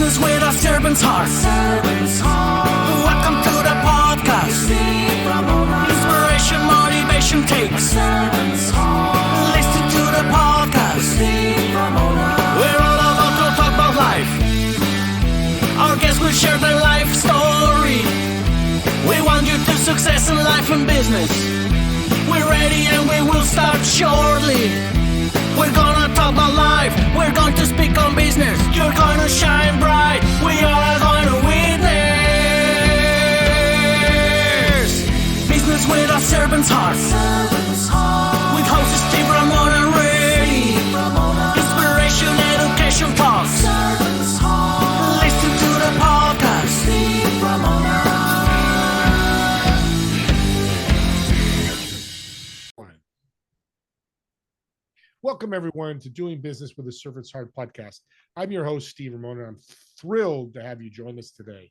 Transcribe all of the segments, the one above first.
Business with a servant's heart. Welcome to the podcast. Inspiration, motivation takes. Listen to the podcast. We're all about to talk about life. Our guests will share their life story. We want you to success in life and business. We're ready and we will start shortly. We're gonna talk about life. We're going to speak on business. You're gonna shine bright. We are going to witness. Business with a servant's heart. With hosts Steve, Ramon, and Ray. Inspiration, education talks. Listen to the podcast. Welcome, everyone, to Doing Business with a Servant's Heart podcast. I'm your host, Steve Ramon, and I'm thrilled to have you join us today.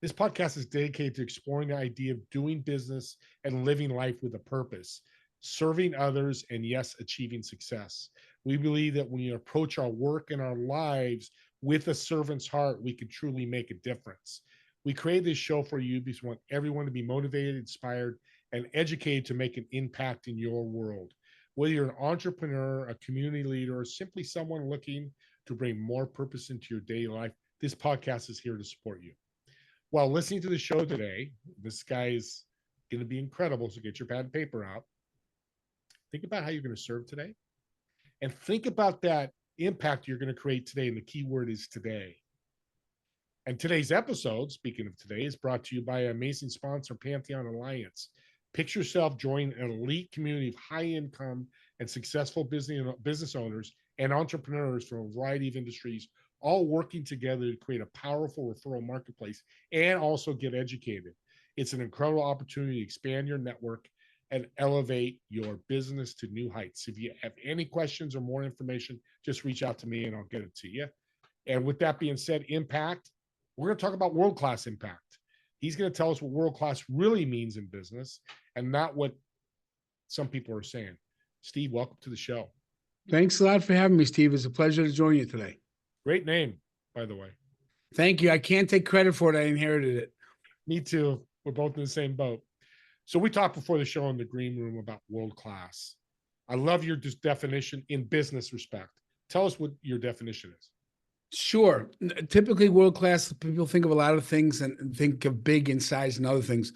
This podcast is dedicated to exploring the idea of doing business and living life with a purpose, serving others, and yes, achieving success. We believe that when you approach our work and our lives with a servant's heart, we can truly make a difference. We created this show for you because we want everyone to be motivated, inspired, and educated to make an impact in your world. Whether you're an entrepreneur, a community leader, or simply someone looking to bring more purpose into your daily life, this podcast is here to support you. While listening to the show today, this guy is going to be incredible, so get your pad and paper out. Think about how you're going to serve today, and think about that impact you're going to create today, and the key word is today. And today's episode, speaking of today, is brought to you by an amazing sponsor, Pantheon Alliance. Picture yourself joining an elite community of high-income and successful business owners and entrepreneurs from a variety of industries, all working together to create a powerful referral marketplace and also get educated. It's an incredible opportunity to expand your network and elevate your business to new heights. If you have any questions or more information, just reach out to me and I'll get it to you. And with that being said, impact, we're going to talk about world-class impact. He's going to tell us what world-class really means in business and not what some people are saying. Steve, welcome to the show. Thanks a lot for having me, Steve. It's a pleasure to join you today. Great name, by the way. Thank you. I can't take credit for it. I inherited it. Me too. We're both in the same boat. So we talked before the show in the green room about world-class. I love your definition in business respect. Tell us what your definition is. Sure. Typically, world-class, people think of a lot of things and think of big in size and other things.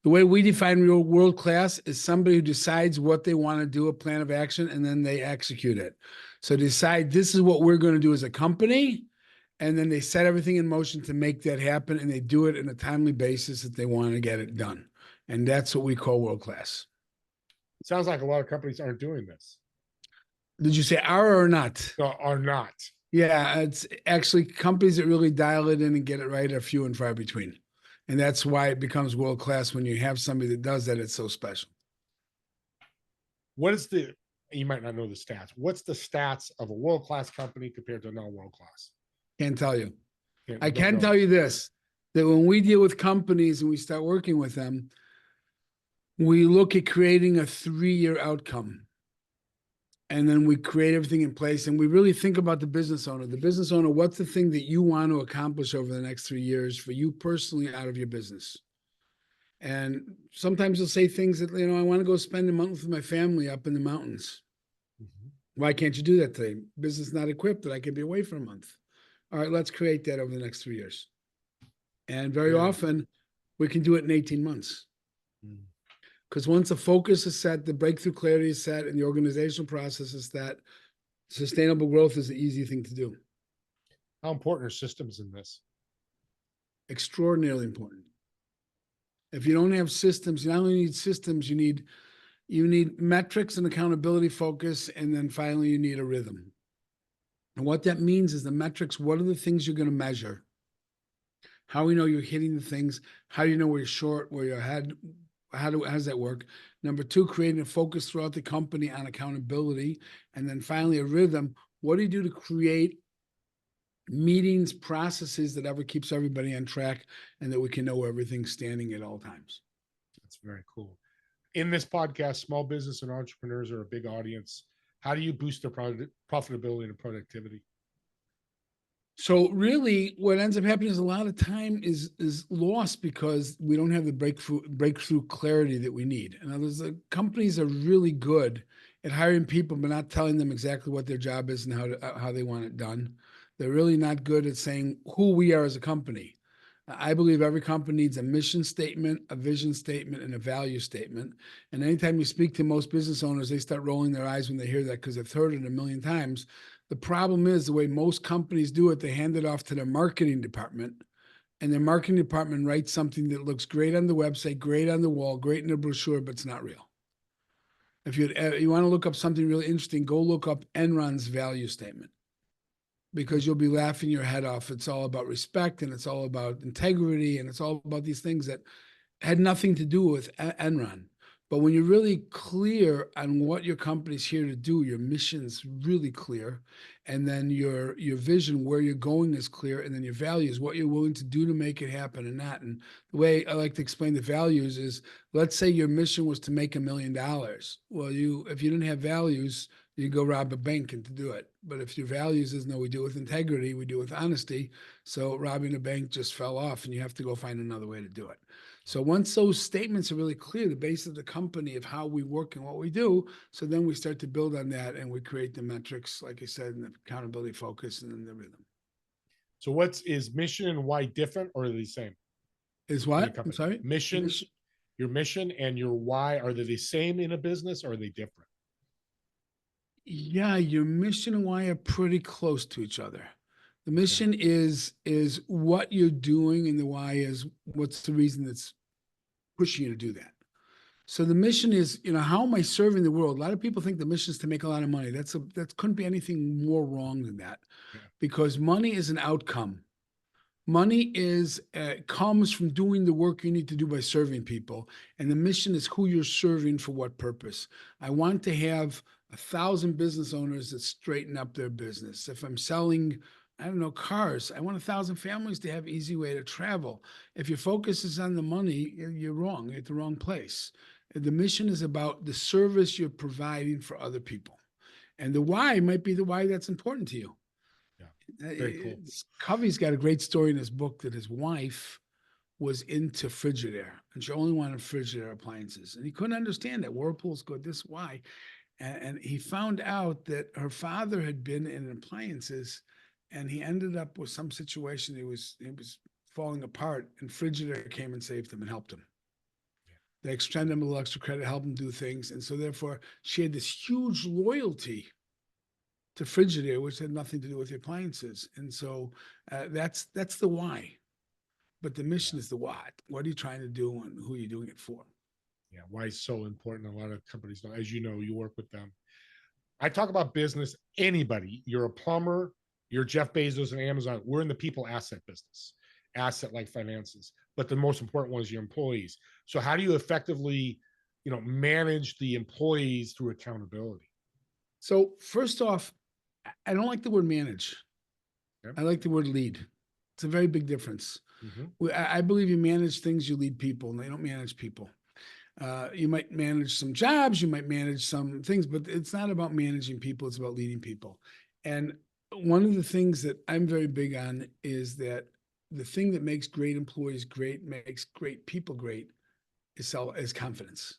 The way we define real world-class is somebody who decides what they want to do, a plan of action, and then they execute it. So decide this is what we're going to do as a company, and then they set everything in motion to make that happen, and they do it in a timely basis that they want to get it done. And that's what we call world-class. It sounds like a lot of companies aren't doing this. Did you say are or not? No, are not. Yeah, it's actually companies that really dial it in and get it right are few and far between. And that's why it becomes world-class. When you have somebody that does that, it's so special. What is you might not know the stats. What's the stats of a world-class company compared to a non-world-class? Can't tell you. I can tell you this, that when we deal with companies and we start working with them, we look at creating a 3-year outcome. And then we create everything in place and we really think about the business owner. The business owner, what's the thing that you want to accomplish over the next 3 years for you personally out of your business? And sometimes you'll say things that, I want to go spend a month with my family up in the mountains. Mm-hmm. Why can't you do that today? Business not equipped that I can be away for a month. All right, let's create that over the next 3 years. And very often we can do it in 18 months. Mm. Because once the focus is set, the breakthrough clarity is set, and the organizational process is that, sustainable growth is the easy thing to do. How important are systems in this? Extraordinarily important. If you don't have systems, you not only need systems, you need metrics and accountability focus, and then finally you need a rhythm. And what that means is the metrics, what are the things you're going to measure? How do we know you're hitting the things? How do you know where you're short, where you're ahead? How does that work? Number 2, creating a focus throughout the company on accountability. And then finally, a rhythm. What do you do to create meetings, processes that ever keeps everybody on track and that we can know where everything's standing at all times? That's very cool. In this podcast, small business and entrepreneurs are a big audience. How do you boost their profitability and productivity? So really what ends up happening is a lot of time is lost because we don't have the breakthrough clarity that we need. In other words, the companies are really good at hiring people, but not telling them exactly what their job is and how they want it done. They're really not good at saying who we are as a company. I believe every company needs a mission statement, a vision statement, and a value statement. And anytime you speak to most business owners, they start rolling their eyes when they hear that because they've heard it a million times. The problem is the way most companies do it, they hand it off to their marketing department, and their marketing department writes something that looks great on the website, great on the wall, great in the brochure, but it's not real. If you want to look up something really interesting, go look up Enron's value statement, because you'll be laughing your head off. It's all about respect, and it's all about integrity, and it's all about these things that had nothing to do with Enron. But when you're really clear on what your company's here to do, your mission's really clear, and then your vision, where you're going, is clear, and then your values, what you're willing to do to make it happen and not. And the way I like to explain the values is, let's say your mission was to make $1 million. Well, if you didn't have values, you go rob a bank and to do it. But if your values is, no, we do it with integrity, we do it with honesty. So robbing a bank just fell off, and you have to go find another way to do it. So once those statements are really clear, the base of the company of how we work and what we do, so then we start to build on that, and we create the metrics, like I said, and the accountability focus, and then the rhythm. So is mission and why different, or are they the same? Is what? I'm sorry? Mission, your mission and your why, are they the same in a business, or are they different? Yeah, your mission and why are pretty close to each other. The mission is what you're doing, and the why is what's the reason that's pushing you to do that. So the mission is, how am I serving the world? A lot of people think the mission is to make a lot of money. That couldn't be anything more wrong than that, because money is an outcome. Money comes from doing the work you need to do by serving people, and the mission is who you're serving for what purpose. I want to have 1,000 business owners that straighten up their business. If I'm selling, I don't know, cars, I want 1,000 families to have easy way to travel. If your focus is on the money, you're wrong. You're at the wrong place. The mission is about the service you're providing for other people. And the why might be the why that's important to you. Yeah, very cool. Covey's got a great story in his book that his wife was into Frigidaire, and she only wanted Frigidaire appliances. And he couldn't understand that. Whirlpool's good, this why. And he found out that her father had been in appliances, and he ended up with some situation. He was falling apart, and Frigidaire came and saved him and helped him. They extended him a little extra credit, helped him do things. And so therefore she had this huge loyalty to Frigidaire, which had nothing to do with the appliances. And so that's the why. But the mission is the what. What are you trying to do, and who are you doing it for? Yeah, why is so important. A lot of companies know. As you know, you work with them. I talk about business. Anybody, you're a plumber, you're Jeff Bezos and Amazon. We're in the people asset business, asset like finances. But the most important one is your employees. So how do you effectively, manage the employees through accountability? So first off, I don't like the word manage. I like the word lead. It's a very big difference. I believe you manage things, you lead people, and they don't manage people. You might manage some jobs, you might manage some things, but it's not about managing people, it's about leading people. And one of the things that I'm very big on is that the thing that makes great employees great, makes great people great, is confidence.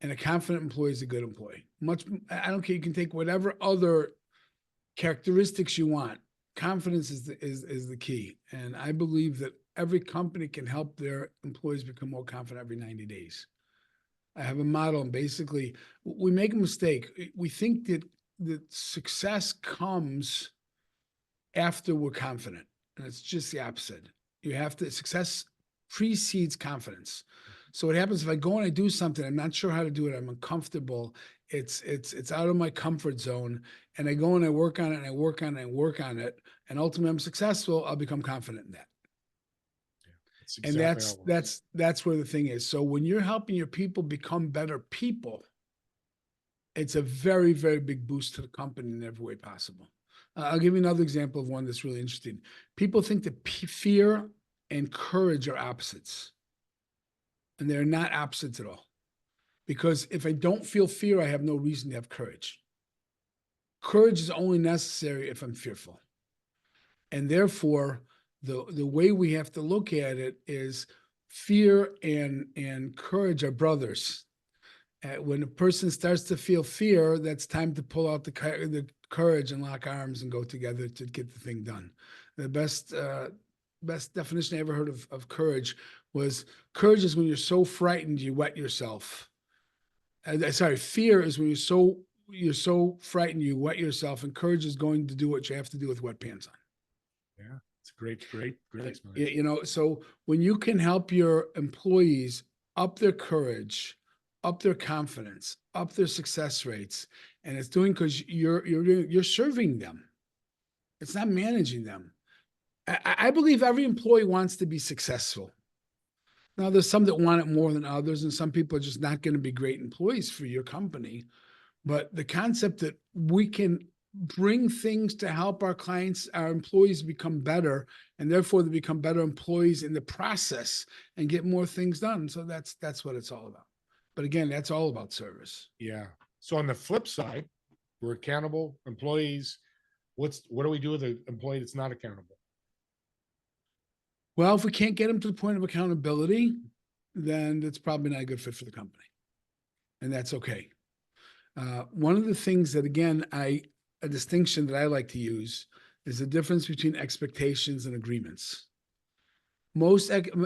And a confident employee is a good employee. I don't care, you can take whatever other characteristics you want. Confidence is the key. And I believe that every company can help their employees become more confident every 90 days. I have a model, and basically we make a mistake. We think that success comes after we're confident, and it's just the opposite. Success precedes confidence. So what happens if I go and I do something, I'm not sure how to do it, I'm uncomfortable, it's out of my comfort zone, and I go and I work on it and I work on it and work on it, and ultimately I'm successful, I'll become confident in that. And that's where the thing is. So when you're helping your people become better people, it's a very, very big boost to the company in every way possible. I'll give you another example of one that's really interesting. People think that fear and courage are opposites, and they're not opposites at all. Because if I don't feel fear, I have no reason to have courage. Courage is only necessary if I'm fearful. And therefore, the way we have to look at it is fear and courage are brothers. When a person starts to feel fear, that's time to pull out the courage and lock arms and go together to get the thing done. The best definition I ever heard of courage was courage is when you're so frightened you wet yourself. Fear is when you're so frightened you wet yourself, and courage is going to do what you have to do with wet pants on. Yeah, it's great explanation. You know, so when you can help your employees up their courage, up their confidence, up their success rates, and it's doing because you're serving them. It's not managing them. I believe every employee wants to be successful. Now, there's some that want it more than others, and some people are just not going to be great employees for your company. But the concept that we can bring things to help our clients, our employees become better, and therefore they become better employees in the process and get more things done. So that's what it's all about. But again, that's all about service. Yeah. So on the flip side, we're accountable employees. What do we do with an employee that's not accountable? Well, if we can't get them to the point of accountability, then that's probably not a good fit for the company. And that's okay. One of the things that, again, a distinction that I like to use is the difference between expectations and agreements.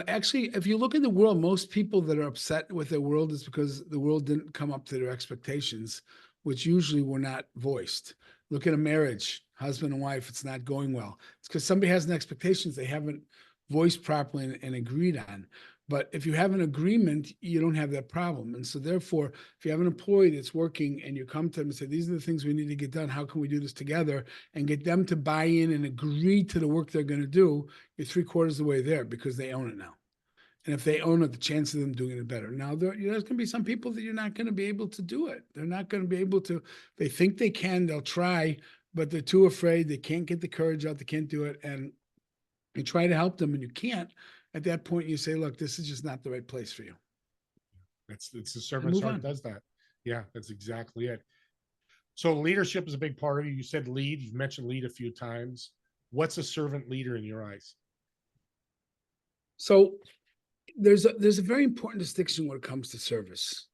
Actually, if you look in the world, most people that are upset with their world is because the world didn't come up to their expectations, which usually were not voiced. Look at a marriage, husband and wife, it's not going well. It's because somebody has an expectations they haven't voiced properly and agreed on. But if you have an agreement, you don't have that problem. And so therefore, if you have an employee that's working and you come to them and say, these are the things we need to get done, how can we do this together, and get them to buy in and agree to the work they're going to do, you're 3/4 of the way there because they own it now. And if they own it, the chance of them doing it better. Now, there's going to be some people that you're not going to be able to do it. They're not going to be able to, they think they can, they'll try, but they're too afraid. They can't get the courage out. They can't do it. And you try to help them and you can't. At that point, you say, look, this is just not the right place for you. It's the servant's heart does that. Yeah, that's exactly it. So leadership is a big part of it. You said lead. You've mentioned lead a few times. What's a servant leader in your eyes? So there's a very important distinction when it comes to service.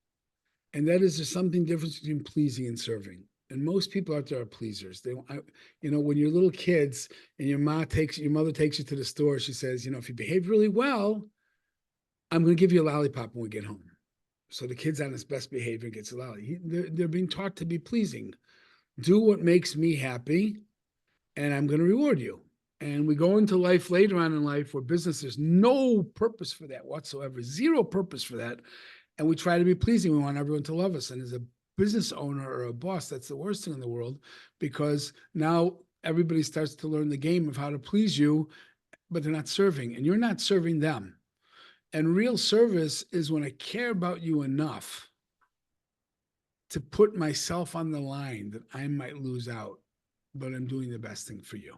And that is there's something different between pleasing and serving. And most people out there are pleasers. When you're little kids and your mother takes you to the store, she says, if you behave really well, I'm going to give you a lollipop when we get home. So the kid's on his best behavior and gets a lollipop. They're being taught to be pleasing. Do what makes me happy, and I'm going to reward you. And we go into life later on in life where business, there's no purpose for that whatsoever, zero purpose for that. And we try to be pleasing. We want everyone to love us. And as a business owner or a boss, that's the worst thing in the world, because now everybody starts to learn the game of how to please you, but they're not serving, and you're not serving them. And real service is when I care about you enough to put myself on the line that I might lose out, but I'm doing the best thing for you.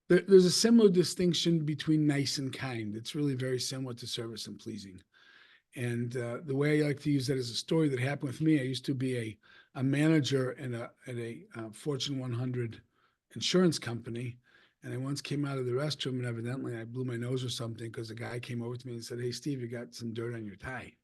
There's a similar distinction between nice and kind. It's really very similar to service and pleasing. And the way I like to use that is a story that happened with me. I used to be a manager in a Fortune 100 insurance company. And I once came out of the restroom and evidently I blew my nose or something because the guy came over to me and said, "Hey, Steve, you got some dirt on your tie."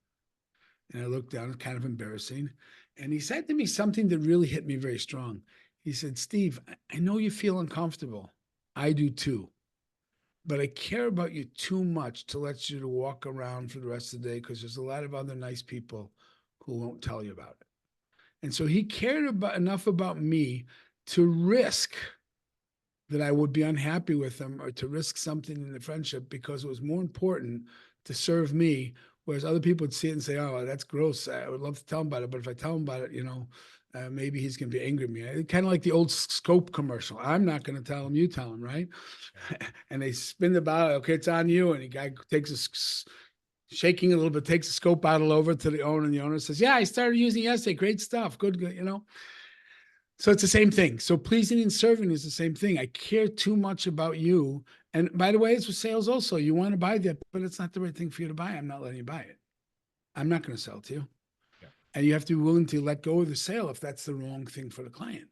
And I looked down, kind of embarrassing. And he said to me something that really hit me very strong. He said, "Steve, I know you feel uncomfortable. I do too. But I care about you too much to let you to walk around for the rest of the day because there's a lot of other nice people who won't tell you about it." And so he cared enough about me to risk that I would be unhappy with them or to risk something in the friendship because it was more important to serve me, whereas other people would see it and say, "Oh, that's gross. I would love to tell him about it, but if I tell him about it, maybe he's going to be angry at me." Kind of like the old Scope commercial. I'm not going to tell him, you tell him, right? And they spin the bottle. Okay, it's on you. And the guy takes shaking a little bit, takes the Scope bottle over to the owner, and the owner says, "Yeah, I started using it yesterday. Great stuff. Good. So it's the same thing. So pleasing and serving is the same thing. I care too much about you. And by the way, it's with sales also. You want to buy that, but it's not the right thing for you to buy. I'm not letting you buy it. I'm not going to sell it to you. And you have to be willing to let go of the sale if that's the wrong thing for the client.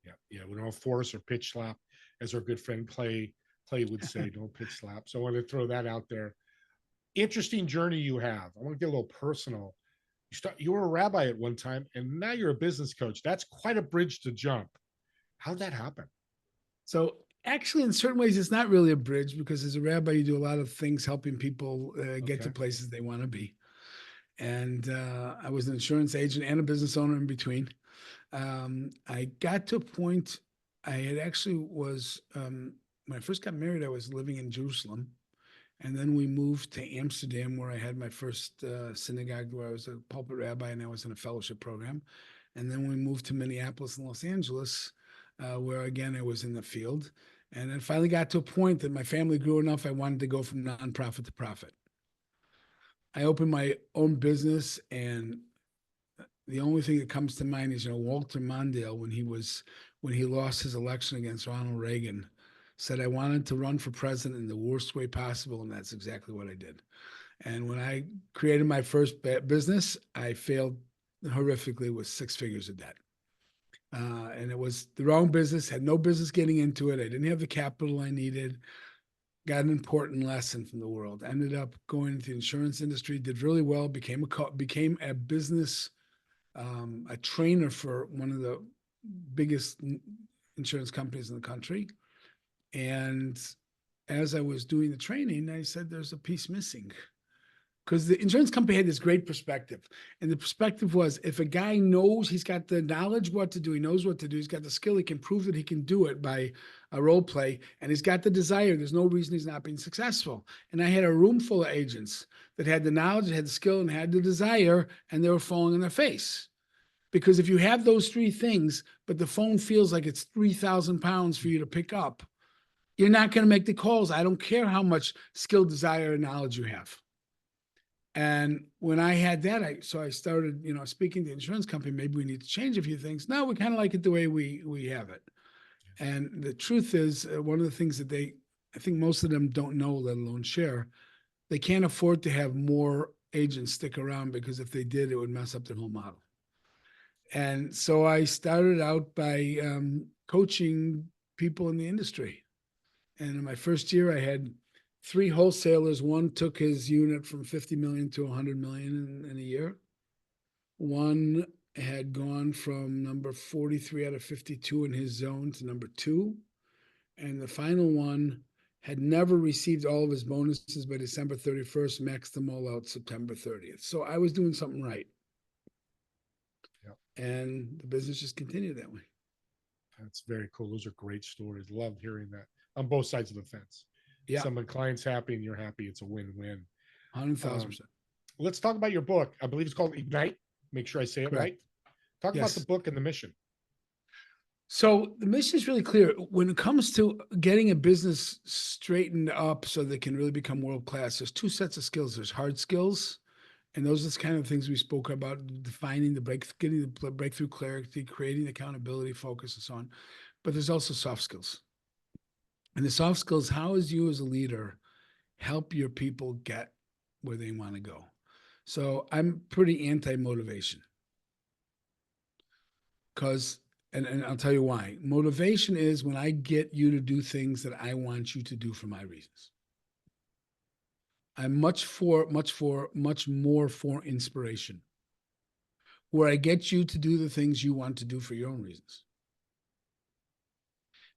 Yeah. Yeah, we don't force or pitch slap, as our good friend Clay would say, don't pitch slap. So I want to throw that out there. Interesting journey you have. I want to get a little personal. You were a rabbi at one time, and now you're a business coach. That's quite a bridge to jump. How'd that happen? So actually, in certain ways, it's not really a bridge because as a rabbi, you do a lot of things helping people get to places they want to be. And I was an insurance agent and a business owner in between. I got to a point, I had actually was, when I first got married, I was living in Jerusalem. And then we moved to Amsterdam, where I had my first synagogue, where I was a pulpit rabbi and I was in a fellowship program. And then we moved to Minneapolis and Los Angeles, where again, I was in the field. And then finally got to a point that my family grew enough, I wanted to go from nonprofit to profit. I opened my own business, and the only thing that comes to mind is, Walter Mondale, when he lost his election against Ronald Reagan, said, I wanted to run for president in the worst way possible, and that's exactly what I did. And when I created my first business, I failed horrifically with 6 figures of debt. And it was the wrong business, had no business getting into it. I didn't have the capital I needed. Got an important lesson from the world. Ended up going into the insurance industry, did really well, became a business, a trainer for one of the biggest insurance companies in the country. And as I was doing the training, I said, there's a piece missing. Because the insurance company had this great perspective. And the perspective was, if a guy knows, he's got the knowledge what to do, he knows what to do, he's got the skill, he can prove that he can do it by a role play, and he's got the desire, there's no reason he's not being successful. And I had a room full of agents that had the knowledge, had the skill, and had the desire, and they were falling on their face. Because if you have those 3 things, but the phone feels like it's 3,000 pounds for you to pick up, you're not going to make the calls. I don't care how much skill, desire, and knowledge you have. And when I had that, I started, speaking to the insurance company, maybe we need to change a few things. No, we kind of like it the way we have it. And the truth is, one of the things that I think most of them don't know, let alone share, they can't afford to have more agents stick around, because if they did, it would mess up their whole model. And so I started out by coaching people in the industry. And in my first year, I had 3 wholesalers. One took his unit from 50 million to 100 million in a year. One had gone from number 43 out of 52 in his zone to number 2. And the final one had never received all of his bonuses by December 31st, maxed them all out September 30th. So I was doing something right. Yep. And the business just continued that way. That's very cool. Those are great stories. Love hearing that on both sides of the fence. Yeah. Some of the clients happy and you're happy. It's a win-win. 100,000%. Let's talk about your book. I believe it's called Ignite. Make sure I say it right. Talk about the book and the mission. So the mission is really clear. When it comes to getting a business straightened up so they can really become world-class, there's 2 sets of skills. There's hard skills, and those are the kind of things we spoke about, defining getting the breakthrough clarity, creating accountability, focus, and so on. But there's also soft skills. And the soft skills, how is you as a leader help your people get where they want to go? So I'm pretty anti-motivation. Because, and I'll tell you why. Motivation is when I get you to do things that I want you to do for my reasons. I'm much more for inspiration, where I get you to do the things you want to do for your own reasons.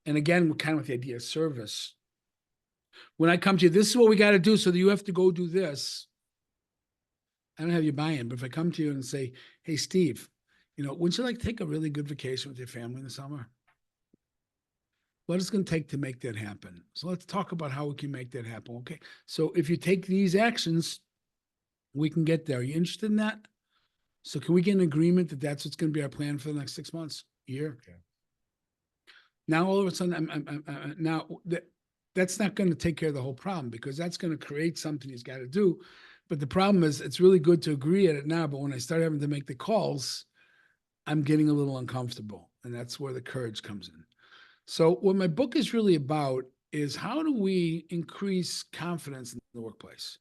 And again, we're kind of with the idea of service. When I come to you, this is what we got to do, so that you have to go do this. I don't have you buy-in, but if I come to you and say, hey, Steve, wouldn't you like to take a really good vacation with your family in the summer? What is it going to take to make that happen? So let's talk about how we can make that happen. Okay. So if you take these actions, we can get there. Are you interested in that? So can we get an agreement that that's what's going to be our plan for the next 6 months, year? Okay. Now, all of a sudden, that's not going to take care of the whole problem, because that's going to create something he's got to do. But the problem is, it's really good to agree at it now, but when I start having to make the calls, I'm getting a little uncomfortable. And that's where the courage comes in. So what my book is really about is, how do we increase confidence in the workplace?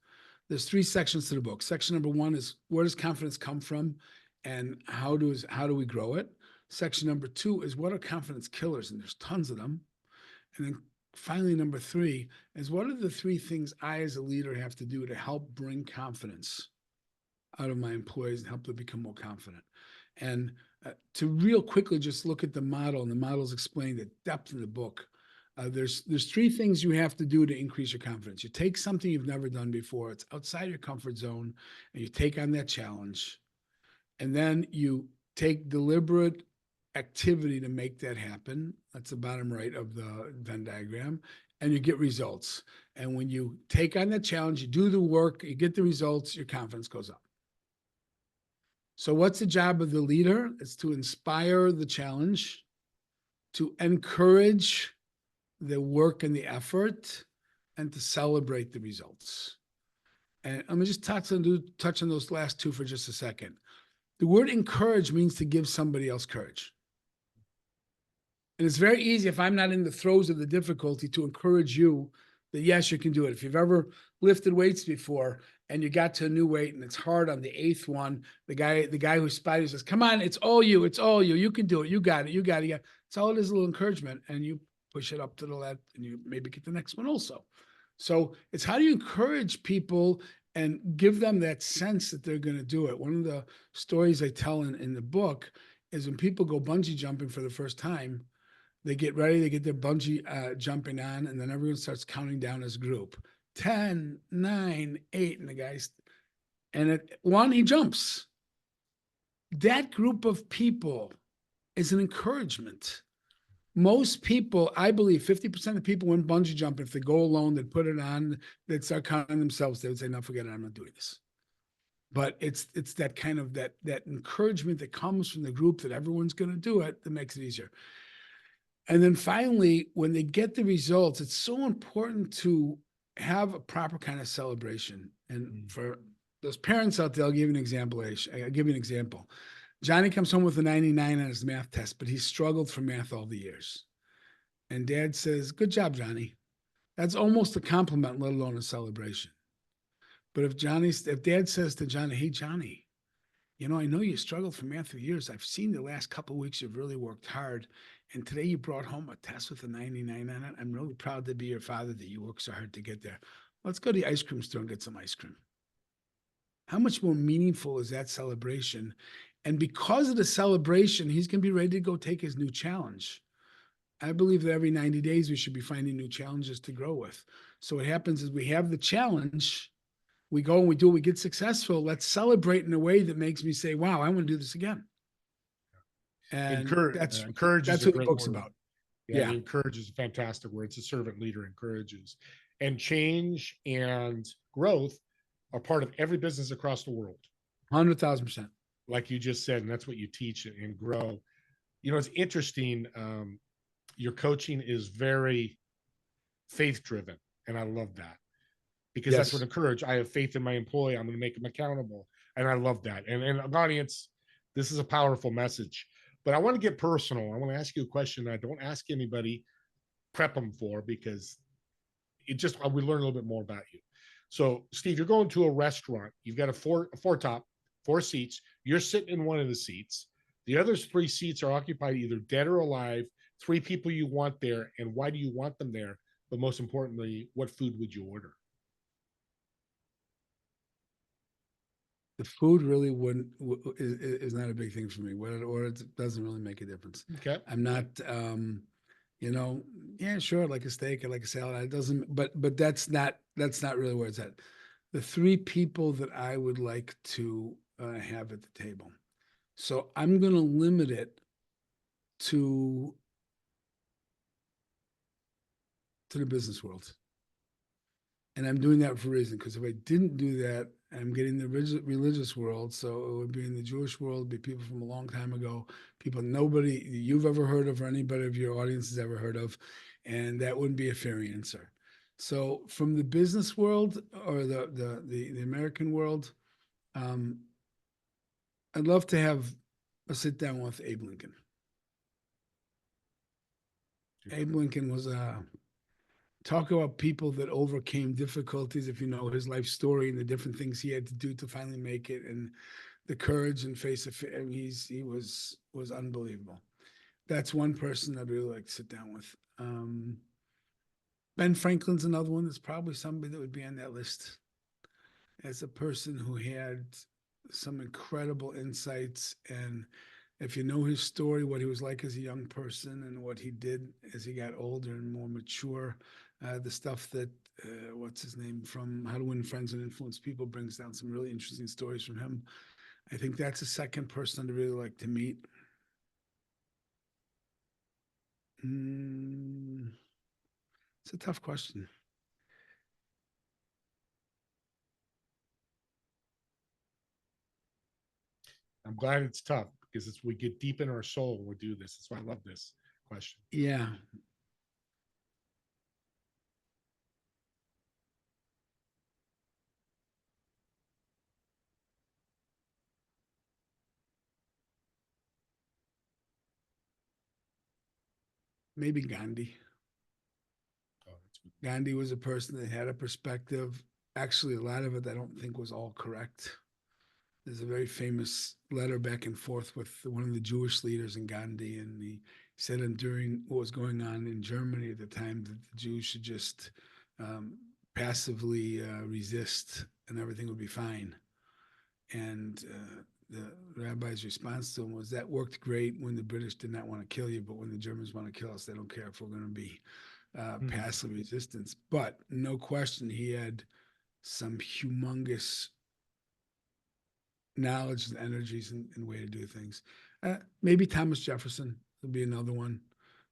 There's 3 sections to the book. Section number 1 is, where does confidence come from, and how do we grow it? Section number 2 is what are confidence killers? And there's tons of them. And then finally, number 3 is what are the 3 things I as a leader have to do to help bring confidence out of my employees and help them become more confident. And to real quickly just look at the model, and the model's explained at depth in the book. There's 3 things you have to do to increase your confidence. You take something you've never done before, it's outside your comfort zone, and you take on that challenge. And then you take deliberate activity to make that happen. That's the bottom right of the Venn diagram. And you get results. And when you take on that challenge, you do the work, you get the results, your confidence goes up. So what's the job of the leader? It's to inspire the challenge, to encourage the work and the effort, and to celebrate the results. And I'm gonna just touch on those last 2 for just a second. The word encourage means to give somebody else courage. And it's very easy if I'm not in the throes of the difficulty to encourage you that yes, you can do it. If you've ever lifted weights before and you got to a new weight and it's hard on the 8th one, the guy who spotted you says, come on, it's all you, you can do it, you got it. It's all it is, a little encouragement, and you push it up to the left and you maybe get the next one also. So it's how do you encourage people and give them that sense that they're going to do it. One of the stories I tell in the book is when people go bungee jumping for the first time, they get ready, they get their bungee jumping on, and then everyone starts counting down as a group. 10, 9, 8, and the guys, and at 1, he jumps. That group of people is an encouragement. Most people, I believe 50% of people when bungee jump, if they go alone, they'd put it on, they'd start counting themselves, they would say, no, forget it, I'm not doing this. But it's that kind of that encouragement that comes from the group that everyone's going to do it that makes it easier. And then finally, when they get the results, it's so important to have a proper kind of celebration. And for those parents out there, I'll give you an example. I'll give you an example. Johnny comes home with a 99 on his math test, but he struggled for math all the years. And Dad says, good job, Johnny. That's almost a compliment, let alone a celebration. But if Dad says to Johnny, hey, Johnny, I know you struggled for math for years. I've seen the last couple of weeks you've really worked hard. And today you brought home a test with a 99 on it. I'm really proud to be your father that you worked so hard to get there. Let's go to the ice cream store and get some ice cream. How much more meaningful is that celebration? And because of the celebration, he's going to be ready to go take his new challenge. I believe that every 90 days, we should be finding new challenges to grow with. So what happens is we have the challenge, we go and we do it, we get successful. Let's celebrate in a way that makes me say, wow, I want to do this again. And that's what the book's about. Yeah. Encourage is a fantastic word. It's a servant leader encourages. And change and growth are part of every business across the world. 100,000%. Like you just said, and that's what you teach and grow. It's interesting. Your coaching is very faith-driven, and I love that. Because that's what encourage. I have faith in my employee. I'm going to make him accountable. And I love that. And an audience, this is a powerful message. But I want to get personal. I want to ask you a question I don't ask anybody, prep them for, because we learn a little bit more about you. So, Steve, you're going to a restaurant. You've got a four top, 4 seats. You're sitting in one of the seats. The other 3 seats are occupied either dead or alive. 3 people you want there, and why do you want them there? But most importantly, what food would you order? The food really is not a big thing for me. What it orders doesn't really make a difference. Okay. I'm not, yeah, sure, like a steak, I like a salad. It doesn't, but that's not really where it's at. The 3 people that I would like to have at the table. So I'm going to limit it to the business world. And I'm doing that for a reason, because if I didn't do that, I'm getting the religious world. So it would be in the Jewish world, be people from a long time ago, people nobody you've ever heard of or anybody of your audience has ever heard of. And that wouldn't be a fair answer. So from the business world or the American world, I'd love to have a sit down with Abe Lincoln. Abe Lincoln was talk about people that overcame difficulties, if you know his life story and the different things he had to do to finally make it. And the courage and face of, I mean, he was unbelievable. That's one person I'd really like to sit down with. Ben Franklin's another one that's probably somebody that would be on that list as a person who had some incredible insights. And if you know his story, what he was like as a young person and what he did as he got older and more mature, the stuff that, what's his name, from How to Win Friends and Influence People brings down some really interesting stories from him. I think that's a second person I'd really like to meet. It's a tough question. I'm glad it's tough because we get deep in our soul when we do this. That's why I love this question. Yeah. Maybe Gandhi. Gandhi was a person that had a perspective. Actually, a lot of it I don't think was all correct. There's a very famous letter back and forth with one of the Jewish leaders and Gandhi, and he said during what was going on in Germany at the time that the Jews should just passively resist and everything would be fine. And the rabbi's response to him was, that worked great when the British did not want to kill you, but when the Germans want to kill us, they don't care if we're going to be passive resistance. But no question, he had some humongous knowledge and energies and way to do things. Maybe Thomas Jefferson would be another one,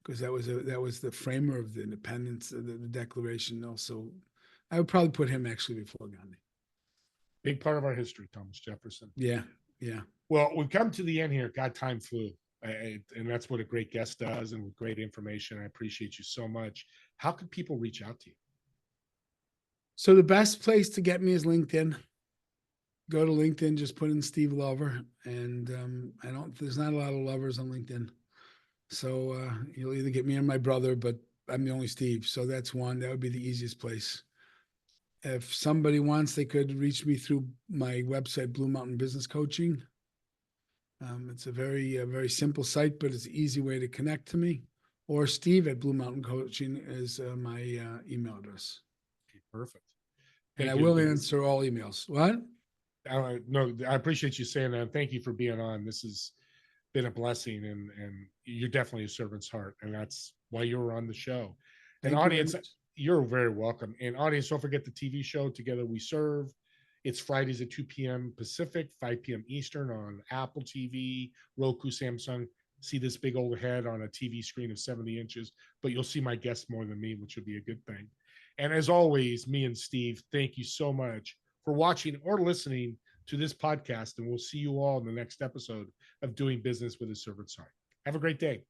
because that was the framer of the independence, the Declaration. Also, I would probably put him actually before Gandhi. Big part of our history, Thomas Jefferson. Yeah, yeah. Well, we've come to the end here. God, time flew. And that's what a great guest does, and with great information. I appreciate you so much. How can people reach out to you? So the best place to get me is LinkedIn. Go to LinkedIn, just put in Steve Lover, and there's not a lot of lovers on LinkedIn. So you'll either get me or my brother, but I'm the only Steve. So that's one. That would be the easiest place. If somebody wants, they could reach me through my website, Blue Mountain Business Coaching. It's a very simple site, but it's an easy way to connect to me. Or Steve at Blue Mountain Coaching is my email address. Okay, perfect. And I will answer all emails. What? No, I appreciate you saying that. Thank you for being on. This has been a blessing, and you're definitely a servant's heart, and that's why you were on the show. And audience, you're very welcome. And audience, don't forget the TV show Together We Serve. It's Fridays at 2 p.m. Pacific, 5 p.m. Eastern on Apple TV, Roku, Samsung. See this big old head on a TV screen of 70 inches, but you'll see my guests more than me, which would be a good thing. And as always, me and Steve, thank you so much for watching or listening to this podcast. And we'll see you all in the next episode of Doing Business with a Servant's Heart. Have a great day.